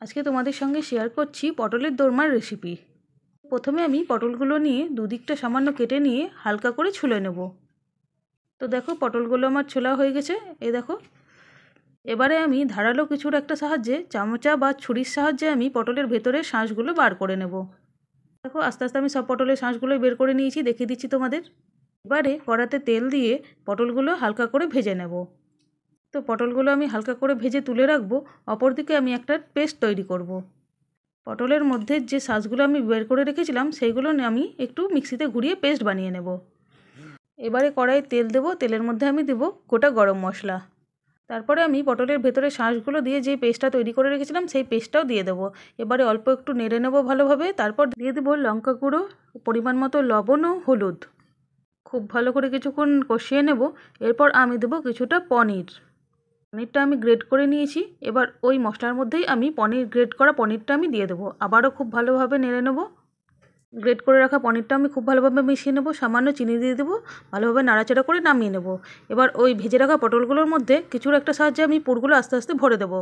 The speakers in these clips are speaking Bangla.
আজকে তোমাদের সঙ্গে শেয়ার করছি পটলের দোরমার রেসিপি। প্রথমে আমি পটলগুলো নিয়ে দুদিকটা সামান্য কেটে নিয়ে হালকা করে ছুলে নেব। তো দেখো পটলগুলো আমার ছোলা হয়ে গেছে, এই দেখো। এবারে আমি ধারালো কিছুর একটা সাহায্যে চামচা বা ছুরির সাহায্যে আমি পটলের ভেতরের শাঁসগুলো বার করে নেব। দেখো আস্তে আস্তে আমি সব পটলের শাঁসগুলো বের করে নিয়েছি, দেখিয়ে দিচ্ছি তোমাদের। এবারে কড়াতে তেল দিয়ে পটলগুলো হালকা করে ভেজে নেব। তো পটলগুলো আমি হালকা করে ভেজে তুলে রাখবো। অপরদিকে আমি একটা পেস্ট তৈরি করব। পটলের মধ্যে যে শাঁসগুলো আমি বের করে রেখেছিলাম সেইগুলো আমি একটু মিক্সিতে ঘুরিয়ে পেস্ট বানিয়ে নেব। এবারে কড়াইয়ে তেল দেবো, তেলের মধ্যে আমি দেবো গোটা গরম মশলা। তারপরে আমি পটলের ভেতরে শাঁসগুলো দিয়ে যে পেস্টটা তৈরি করে রেখেছিলাম সেই পেস্টটাও দিয়ে দেবো। এবারে অল্প একটু নেড়ে নেবো ভালোভাবে। তারপর দিয়ে দেবো লঙ্কা গুঁড়ো, পরিমাণ মতো লবণ ও হলুদ। খুব ভালো করে কিছুক্ষণ কষিয়ে নেব। এরপর আমি দেবো কিছুটা পনিরটা আমি গ্রেট করে নিয়েছি। এবার ওই মশলার মধ্যেই আমি গ্রেট করা পনিরটা আমি দিয়ে দেবো। আবারও খুব ভালোভাবে নেড়ে নেব। গ্রেট করে রাখা পনিরটা আমি খুব ভালোভাবে মিশিয়ে নেব। সামান্য চিনি দিয়ে দেবো, ভালোভাবে নাড়াচাড়া করে নামিয়ে নেব। এবার ওই ভেজে রাখা পটলগুলোর মধ্যে কিছুর একটা সাহায্যে আমি পুরগুলো আস্তে আস্তে ভরে দেবো।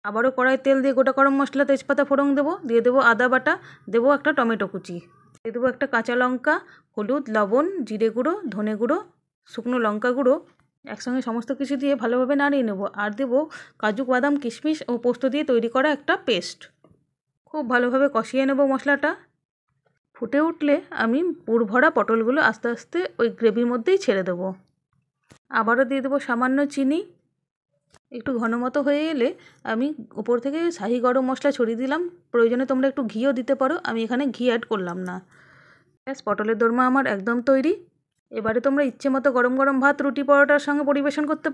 আবারও কড়াই তেল দিয়ে গোটা গরম মশলা, তেজপাতা ফোড়ন দেবো, দিয়ে দেবো আদা বাটা, দেবো একটা টমেটো কুচি, দিয়ে দেবো একটা কাঁচা লঙ্কা, হলুদ, লবণ, জিরে গুঁড়ো, ধনে গুঁড়ো, শুকনো লঙ্কা গুঁড়ো। একসঙ্গে সমস্ত কিছু দিয়ে ভালোভাবে নাড়িয়ে নেব। আর দেবো কাজু, বাদাম, কিশমিশ ও পোস্ত দিয়ে তৈরি করা একটা পেস্ট। খুব ভালোভাবে কষিয়ে নেব মশলাটা। ফুটে উঠলে আমি পুর ভরা পটলগুলো আস্তে আস্তে ওই গ্রেভির মধ্যেই ছেড়ে দেবো। আবারও দিয়ে দেবো সামান্য চিনি। একটু ঘন মতো হয়ে এলে আমি উপর থেকে শাহি গরম মশলা ছড়িয়ে দিলাম। প্রয়োজনে তোমরা একটু ঘিও দিতে পারো, আমি এখানে ঘি অ্যাড করলাম না। ব্যাস, পটলের দোরমা আমার একদম তৈরি। এবারে তোমরা ইচ্ছে মতো গরম গরম ভাত, রুটি, পরোটার সঙ্গে পরিবেশন করতে